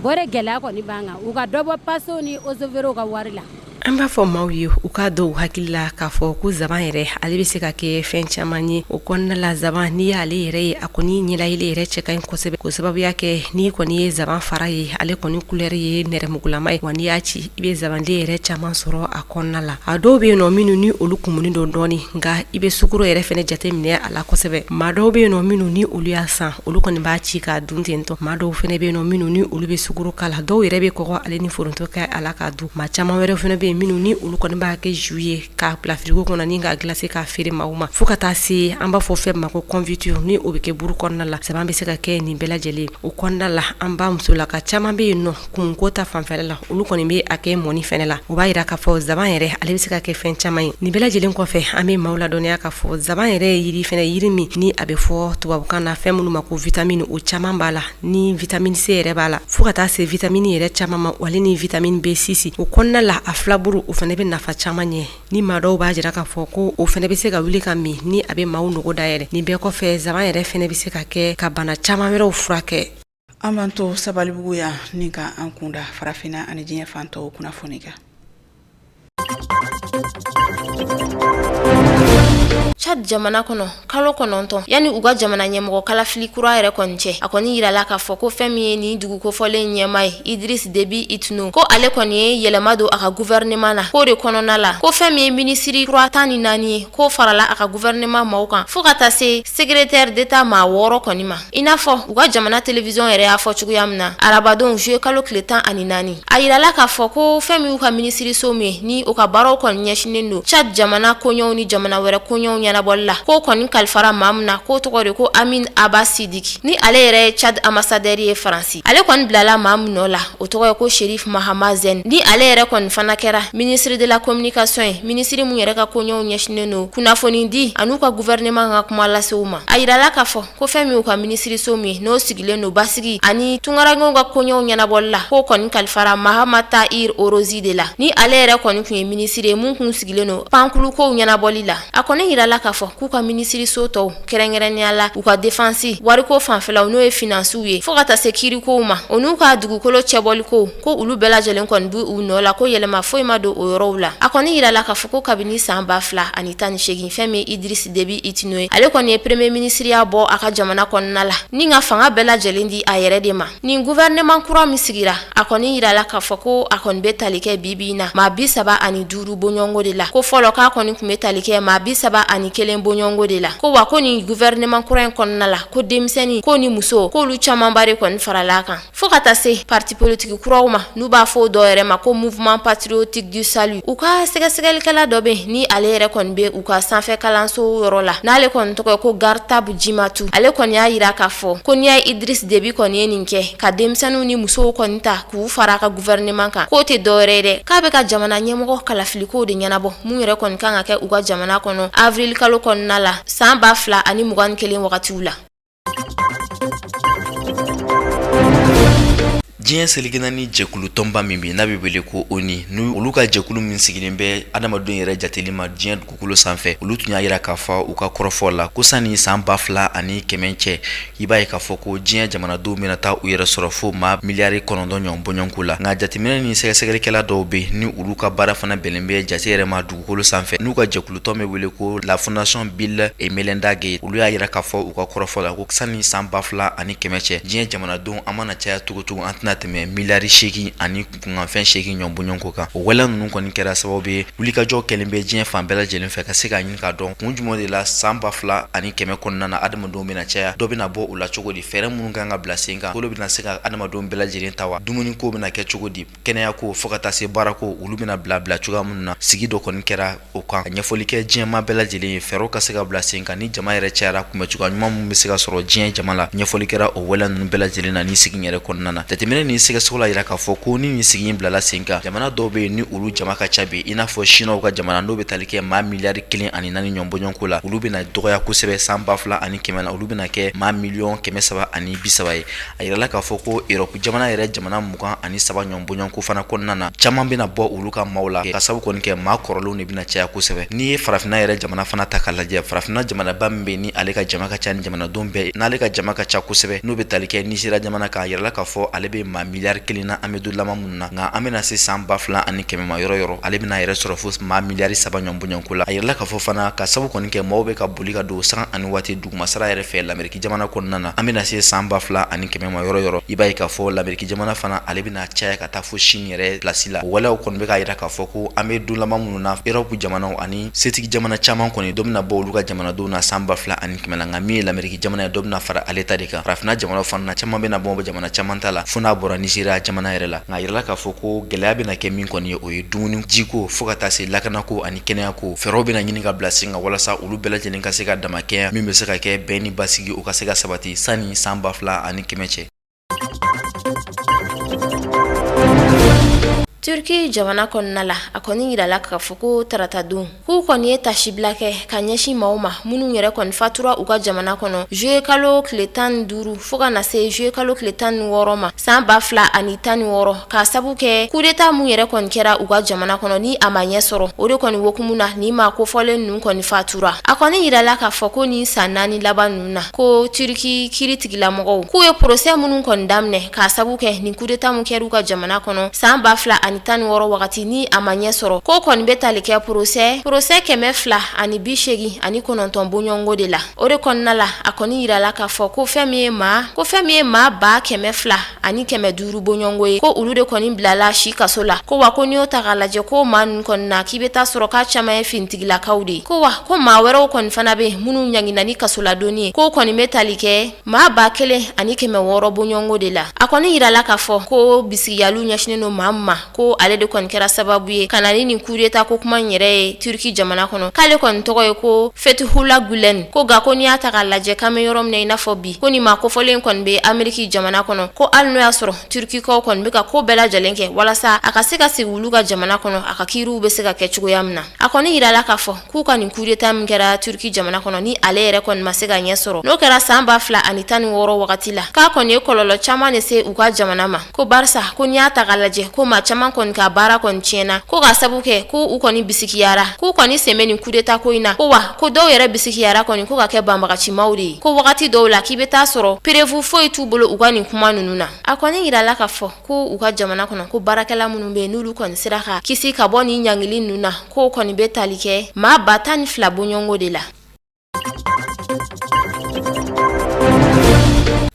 bon o de gɛlɛya kɔni b'an kan u ka dɔ bɔ pasew ni oseverew ka wari la an b'a fɔ maaw ye u k'a dɔw hakili la k'a fɔ ko zaban yɛrɛ ale bɛ se ka kɛ fɛn caman ye o kɔnɔna la zaban n'i y'ale yɛrɛ ye a kɔni ɲɛlayɛlɛ yɛrɛ cɛ ka ɲi kosɛbɛ ko sababuya kɛ n'i kɔni ye zaban fara ye ale kɔni couleur ye nɛrɛmugulama ye wa n'i y'a ci i bɛ zabanden yɛrɛ caman sɔrɔ a kɔnɔna la a dɔw bɛ yen nɔ minnu ni olu kumuni don dɔɔni nka i bɛ sukaro yɛrɛ fɛnɛ jateminɛ a la kosɛbɛ maa dɔw bɛ yen nɔ minnu ni olu y'a san olu kɔni b'a ci k'a dun ten tɔ maa dɔw fɛnɛ bɛ yen nɔ minnu ni olu bɛ sukaro k'a la dɔw yɛrɛ bɛ kɔgɔ ale ni foronto kɛ a la k'a dun maa caman wɛrɛ fɛnɛ bɛ yen minnu ni olu kɔni b'a kɛ jus ye k'a bila frigo kɔnɔ ni k'a glacer k'a feere maaw ma fo ka taa se an b'a fɔ fɛn ma ko confiture ni o bɛ kɛ buru kɔnɔna la zaban bɛ se ka kɛ nin bɛɛ lajɛlen o kɔnɔna la an b'a muso la ka caman bɛ yen nɔ kunko ta fanfɛla la olu kɔni bɛ a kɛ mɔni fɛnɛ la o b'a yira k'a fɔ zaban yɛrɛ ale bɛ se ka kɛ fɛn caman ye nin bɛɛ lajɛlen kɔfɛ an bɛ maaw ladɔnniya k'a fɔ zaban yɛrɛ ye yiri fɛnɛ yiri min ni a bɛ fɔ tubabukan na fɛn minnu ma ko vitamine o caman b'a la ni vitamine C yɛrɛ b'a la fo ka taa se vitamine yɛrɛ caman ma wali ni vitamine B6 o kɔnɔna la a filaburu o fɛnɛ bɛ nafa caman ɲɛ ni maa dɔw b'a jira k'a fɔ ko o fɛnɛ bɛ se ka wuli ka min ni a bɛ maaw nogo dayɛlɛ nin bɛɛ kɔfɛ zaban yɛrɛ fɛnɛ bɛ se ka kɛ ka bana caman wɛrɛw furakɛ an b'an to sabalibugu ya ni ka an kunda farafina ani diɲɛ fan tɔw kunnafoni kan. Chad jamana kono kalo kononton yani uga jamana ɲɛmɔgɔ kalafili kura yɛrɛ kɔni cɛ a kɔni yirala k'a fɔ ko fɛn min ye ni dugu kofɔlen ɲɛma ye Idriss Déby Itno ko ale kɔni ye yɛlɛma don a ka gouvernement na ko de kɔnɔna la ko fɛn min ye ministre kura 14 ye ko farala a ka gouvernement maaw kan fo ka taa se secrétaire d'état maa 6 kɔni ma i n'a fɔ uga jamana télévision yɛrɛ y'a fɔ cogoya min na arabadon juillet kalo tile 14 a yirala k'a fɔ ko fɛn min y'u ka ministre so min ni o ka baaraw kɔni ɲɛsinen don Chad jamana koɲɛw ni jamana wɛrɛ koɲɛw ɲɛnabɔli la ko kɔni kalifara maa min na ko tɔgɔ de ko Amin Abbas Sidiki ni ale yɛrɛ ye Chad ambassadeur ye Faransi ale kɔni bilala maa min nɔ la o tɔgɔ ye ko Sherif Mahama Zen ni ale yɛrɛ kɔni fana kɛra ministre de la communication ye ministre mun yɛrɛ ka koɲɛw ɲɛsinen don kunnafoni di an'u ka gouvernement ka kuma lasew ma a yirala k'a fɔ ko fɛn min y'u ka ministre so min n'o sigilen don basigi ani tungarankew ka koɲɛw ɲɛnabɔli la ko kɔni kalifara Mahama Tahir Orozi de la ni ale yɛrɛ kɔni kun ye ministre ye mun kun sigilen don pankulukow ɲɛnabɔli la a kɔni yirala k'a fɔ k'u ka ministre so tɔw kɛrɛnkɛrɛnnenya la u ka défense wariko fanfɛlaw n'o ye finansiw ye fo ka taa se kiirikow ma o n'u ka dugukolo cɛbɔliko ko olu bɛɛ lajɛlen kɔni bu u nɔ la ko yɛlɛma foyi ma don o yɔrɔw la a kɔni yirala k'a fɔ ko kabini san 2018 fɛn min Idriss Déby Itno ye ale kɔni ye premier ministre ya bɔ a ka jamana kɔnɔna la ni ka fanga bɛɛ lajɛlen di a yɛrɛ de ma nin gouvernement kura min sigira a kɔni yirala k'a fɔ ko a kɔni bɛ tali kɛ bibi na maa 35 bɔɲɔngo de la ko fɔlɔ k'a kɔni kun bɛ tali kɛ maa 31 bɔɲɔngo de la ko wa ko ni gouvernement kura in kɔnɔna la ko denmisɛnnin ko ni muso ko olu caman bare kɔni farala kan fo ka taa se parti politique kuraw ma n'u b'a fɔ dɔ yɛrɛ ma ko mouvement patriotique du salut u ka sɛgɛsɛgɛlikɛla dɔ bɛ ni ale yɛrɛ kɔni bɛ u ka sanfɛ kalanso yɔrɔ la n'ale kɔni tɔgɔ ye ko Gartab Jimatu ale kɔni y'a yira k'a fɔ ko n'i y'a Idriss Déby kɔni ye nin kɛ ka denmisɛnninw ni musow kɔni ta k'u fara a ka gouvernement kan k'o tɛ dɔ wɛrɛ dɛ k'a bɛ ka jamana ɲɛmɔgɔ kalafilikow de ɲɛnabɔ mun yɛrɛ kɔni kan ka kɛ u ka jamana kɔnɔ avril kalo kɔnɔna la san 2021 wagatiw la. diɲɛ seligina ni jɛkulu tɔnba min bɛ n'a bɛ wele ko ONU n'u olu ka jɛkulu min sigilen bɛ adamadenw yɛrɛ jateli ma diɲɛ dugukolo sanfɛ olu tun y'a yira k'a fɔ u ka kɔrɔfɔ la ko sani san 2000 cɛ i b'a ye k'a fɔ ko diɲɛ jamanadenw bɛna taa u yɛrɛ sɔrɔ fo maa miliyari 9 ɲɔgɔn bɔɲɔgɔnko la nka jateminɛ ni sɛgɛsɛgɛlikɛla dɔw bɛ ni olu ka baara fana bɛnnen bɛ jate yɛrɛ ma dugukolo sanfɛ n'u ka jɛkulu tɔn bɛ wele ko la Fondation Bill et Melinda Gates olu y'a yira k'a fɔ u ka kɔrɔfɔ la ko sani san 2000 cɛ diɲɛ jamanadenw an mana caya cogo an tɛna tɛmɛ miliyari 8 ani kunkanfɛn 8 ɲɔgɔn bɔɲɔgɔnko kan o wɛlɛ ninnu kɔni kɛra sababu ye wulikajɔ kɛlen bɛ diɲɛ fan bɛɛ lajɛlen fɛ ka se ka ɲini k'a dɔn kun jumɛn de la san 2000 kɔnɔna na adamadenw bɛna caya dɔ bɛna bɔ o la cogo di fɛɛrɛ minnu kan ka bila sen kan olu bɛna se ka adamadenw bɛɛ lajɛlen ta wa dumuni ko bɛna kɛ cogo di kɛnɛya ko fo ka taa se baara ko olu bɛna bila cogoya minnu na sigi dɔ kɔni kɛra o kan ka ɲɛfɔli kɛ diɲɛma bɛɛ lajɛlen ye fɛɛrɛw ka se ka bila sen kan ni jama yɛrɛ cayara kunbɛ cogoya ɲuman min bɛ se ka sɔrɔ diɲɛ jama la ɲɛfɔli kɛra o wɛlɛ ninnu bɛɛ lajɛlen na ni sigi yɛrɛ kɔnɔna na jateminɛ ni sɛgɛsɛgɛw la yira k'a fɔ ko ni nin sigi bilala sen kan jamana dɔw bɛ yen ni olu jama ka ca bi i n'a fɔ Chinois ka jamana n'o bɛ tali kɛ maa miliyari 1 ani 4 ɲɔgɔn bɔɲɔgɔnko la olu bɛna dɔgɔya kosɛbɛ san 2000 la olu bɛna kɛ maa miliyɔn 330 ye a yirala k'a fɔ ko Europe jamana yɛrɛ jamana 23 ɲɔgɔn bɔɲɔgɔnko fana kɔnɔna na caman bɛna bɔ olu ka maaw la ka sabu kɔni kɛ maa kɔrɔlenw de bɛna caya kosɛbɛ n'i ye farafinna yɛrɛ jamana fana ta k'a lajɛ farafinna jamanaba min bɛ ni ale ka jama ka ca ni jamanadenw bɛɛ n'ale ka jama ka ca kosɛbɛ n'o bɛ tali kɛ Nizeriya jamana kan a yirala k'a fɔ ale bɛ ma miliyari 1 na an bɛ don laban minnu na nka an bɛna se san 2000 ma yɔrɔ yɔrɔ ale bɛna yɛrɛ sɔrɔ fo ma miliyari 3 ɲɔgɔn bɔɲɔgɔnko la a yɛrɛla k'a fɔ fana ka sabu kɔni kɛ maaw bɛ ka boli ka don san ani waati dugumasara yɛrɛ fɛ l'Amérique jamana kɔnɔna na an bɛna se san 2000 ma yɔrɔ yɔrɔ i b'a ye k'a fɔ l'Amérique jamana fana ale bɛna caya ka taa fo Chine yɛrɛ place la o waleyaw kɔni bɛ ka yira k'a fɔ ko an bɛ don laban minnu na Europe jamanaw ani setigi jamana caman kɔni dɔ bɛna bɔ olu ka jamanadenw na san 2000 la nka min ye l'Amérique jamana ye dɔ bɛna fara ale ta de kan farafina jamanaw fana caman bɛna bɔ jamana caman ta la fo n'a bɔra Nigeria jamana yɛrɛ la nka a yirala k'a fɔ ko gɛlɛya bɛna kɛ min kɔni ye o ye dumuni jiko fo ka taa se lakanako ani kɛnɛyako fɛɛrɛw bɛna ɲini ka bila sen kan walasa olu bɛɛ lajɛlen ka se ka damakɛya min bɛ se ka kɛ bɛn ni basigi o ka se ka sabati sani san 2000 cɛ. Turki jamana kɔnɔna la a kɔni yirala k'a fɔ ko tarata don k'u kɔni ye tasibila kɛ ka ɲɛsin maaw ma minnu yɛrɛ kɔni fatura u ka jamana kɔnɔ juillet kalo tile 15 fo ka na se juillet kalo tile 16 ma san 2016 k'a sabu kɛ coup d'état mun yɛrɛ kɔni kɛra u ka jamana kɔnɔ ni a ma ɲɛ sɔrɔ o de kɔni wokumu na ni ma kofɔlen ninnu kɔni fatura a kɔni yirala k'a fɔ ko ni san 4 laban ninnu na ko Turki kiritigilamɔgɔw k'u ye procès minnu kɔni daminɛ k'a sabu kɛ ni coup d'état mun kɛra u ka jamana kɔnɔ san 2016 wagati ni a ma ɲɛ sɔrɔ ko kɔni bɛ tali kɛ procès 289 bɔɲɔgɔnko de la o de kɔnɔna la a kɔni yirala k'a fɔ ko fɛn min ye maa 250 bɔɲɔgɔnko ye ko olu de kɔni bilala si kaso la ko wa ko n'i y'o ta k'a lajɛ ko maa ninnu kɔni na k'i bɛ taa sɔrɔ k'a caman ye finitigilakaw de ko wa ko maa wɛrɛw kɔni fana bɛ minnu ɲangina ni kasoladonni ye ko kɔni bɛ tali kɛ maa 1600 bɔɲɔgɔnko de la a kɔni yirala k'a fɔ ko bisigiyalu ɲɛsinen don maa ma ko ale de kɔni kɛra sababu ye kana ni coup d'état ko kuma yɛrɛ ye Turki jamana kɔnɔ k'ale kɔni tɔgɔ ye ko Fethullah Gulen ko ga ko n'i y'a ta k'a lajɛ k'an bɛ yɔrɔ min na i n'a fɔ bi ko ni maa kofɔlen kɔni bɛ Amérique jamana kɔnɔ ko hali n'o y'a sɔrɔ Turkikaw kɔni bɛ ka ko bɛɛ lajɛlen kɛ walasa a ka se ka segin olu ka jamana kɔnɔ a ka kiiriw bɛ se ka kɛ cogoya min na a kɔni yirala k'a fɔ k'u ka nin coup d'état min kɛra Turki jamana kɔnɔ ni ale yɛrɛ kɔni ma se ka ɲɛ sɔrɔ n'o kɛra san 2016 wagati la k'a kɔni ye kɔlɔlɔ caman de se u ka jamana ma ko barisa ko n'i y'a ta k'a lajɛ ko maa caman kɔni ka baara kɔni tiɲɛna ko ka sabu kɛ ko u kɔni bisikiyara k'u kɔni sɛmɛ nin coup d'état ko in na ko wa ko dɔw yɛrɛ bisikiyara kɔni ko ka kɛ banbagacimaw de ye ko wagati dɔw la k'i bɛ taa sɔrɔ preuve foyi t'u bolo u ka nin kuma ninnu na a kɔni yirala k'a fɔ ko u ka jamana kɔnɔ ko baarakɛla minnu bɛ yen n'olu kɔni sera ka kisi ka bɔ nin ɲangili ninnu na ko kɔni bɛ tali kɛ maa 12 bɔɲɔgɔnko de la.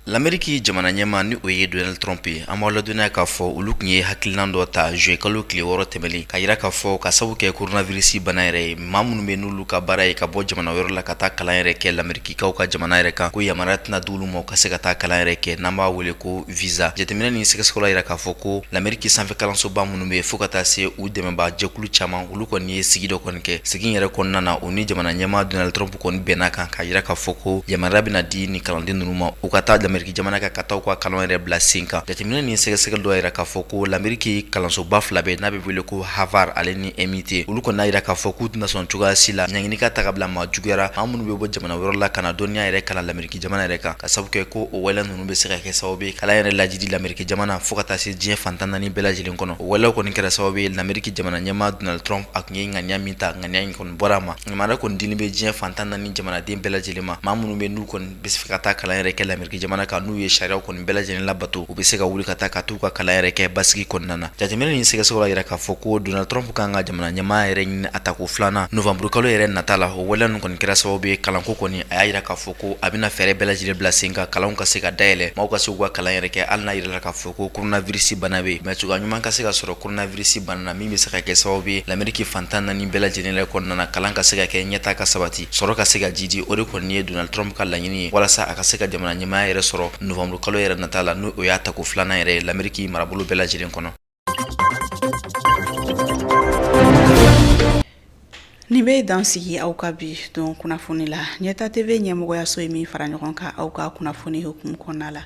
L'Amérique jamana ɲɛma ni o ye Donald Trump ye an b'aw ladɔnniya k'a fɔ olu tun ye hakilinan dɔ ta juillet kalo tile 6 tɛmɛlen ka yira k'a fɔ ka sabu kɛ coronavirus bana yɛrɛ ye maa minnu bɛ n'olu ka baara ye ka bɔ jamana wɛrɛ la ka taa kalan yɛrɛ kɛ l'Amérikikaw ka jamana yɛrɛ kan ko yamaruya tɛna d'olu ma u ka se ka taa kalan yɛrɛ kɛ n'an b'a wele ko visa jateminɛ ni sɛgɛsɛgɛla yira k'a fɔ ko l'Amérique sanfɛ kalansoba minnu bɛ fo ka taa se u dɛmɛba jɛkulu caman olu kɔni ye sigi dɔ kɔni kɛ sigi yɛrɛ kɔnɔna na o ni jamana ɲɛma Donald Trump kɔni bɛnna kan ka yira k'a fɔ ko yamaruya bɛna di ni kalanden ninnu ma u ka taa l'Amérique jamana kan ka taa ka kalan yɛrɛ bila sen kan jateminɛ ni sɛgɛsɛgɛli dɔ yira k'a fɔ ko l'Amérique kalansoba 2 bɛ n'a bɛ wele ko Harvard ale ni MIT olu kɔni n'a yira k'a fɔ k'u tɛna sɔn cogoya si la ɲangini ka ta ka bila maa juguyara maa minnu bɛ bɔ jamana wɛrɛ la ka na dɔnniya yɛrɛ kalan l'Amérique jamana yɛrɛ kan ka sabu kɛ ko o waleya ninnu bɛ se ka kɛ sababu ye kalan yɛrɛ lajidi l'Amérique jamana fo ka taa se diɲɛ fantan naani bɛɛ lajɛlen kɔnɔ o waleyaw kɔni kɛra sababu ye l'Amérique jamana ɲɛma Donald Trump a tun ye ŋaniya min ta ŋaniya in kɔni bɔra a ma ɲamana kɔni dili bɛ diɲɛ fantan naani jamanaden bɛɛ lajɛlen ma maa minnu bɛ n'u kɔni bɛ se ka taa kalan yɛrɛ kɛ l'Amérique jamana kan n'u ye sariyaw kɔni bɛɛ lajɛlen labato u bɛ se ka wuli ka taa ka t'u ka kalan yɛrɛ kɛ basigi kɔnɔna na jateminɛ ni sɛgɛsɛgɛla yira k'a fɔ ko Donald Trump kan ka jamana ɲɛmaa yɛrɛ ɲini a tako 2nan novembre kalo yɛrɛ nata la o waleya ninnu kɔni kɛra sababu ye kalanko kɔni a y'a yira k'a fɔ ko a bɛna fɛɛrɛ bɛɛ lajɛlen bila sen kan kalanw ka se ka dayɛlɛ maaw ka se k'u ka kalan yɛrɛ kɛ hali n'a yirala k'a fɔ ko coronavirus bana bɛ yen mais cogoya ɲuman ka se ka sɔrɔ coronavirus bana na min bɛ se ka kɛ sababu ye l'Amérique fantan naani bɛɛ lajɛlen yɛrɛ kɔnɔna na kalan ka se ka kɛ ɲɛta ka sabati sɔrɔ ka se ka jidi o de kɔni ye Donald Trump ka laɲini ye walasa a ka se ka jamana ɲɛmaaya yɛrɛ sɔrɔ novembre kalo yɛrɛ nata la n'o y'a tako 2nan yɛrɛ ye l'Amérique marabolo bɛɛ lajɛlen kɔnɔ. Ni bɛ dan sigi aw ka bi don kunnafoni la ɲɛta TV ɲɛmɔgɔyaso ye min fara ɲɔgɔn kan aw ka kunnafoni hukumu kɔnɔna la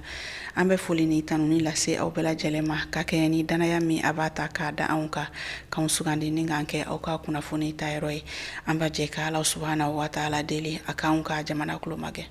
an bɛ foli ni tanuni lase aw bɛɛ lajɛlen ma ka kɛɲɛ ni danaya min a b'a ta k'a da anw kan k'anw sugandi ni k'an kɛ aw ka kunnafoni tayɔrɔ ye an b'a jɛ ka Ala subahanahu wa taala deli a k'anw ka jamana kulo magɛ.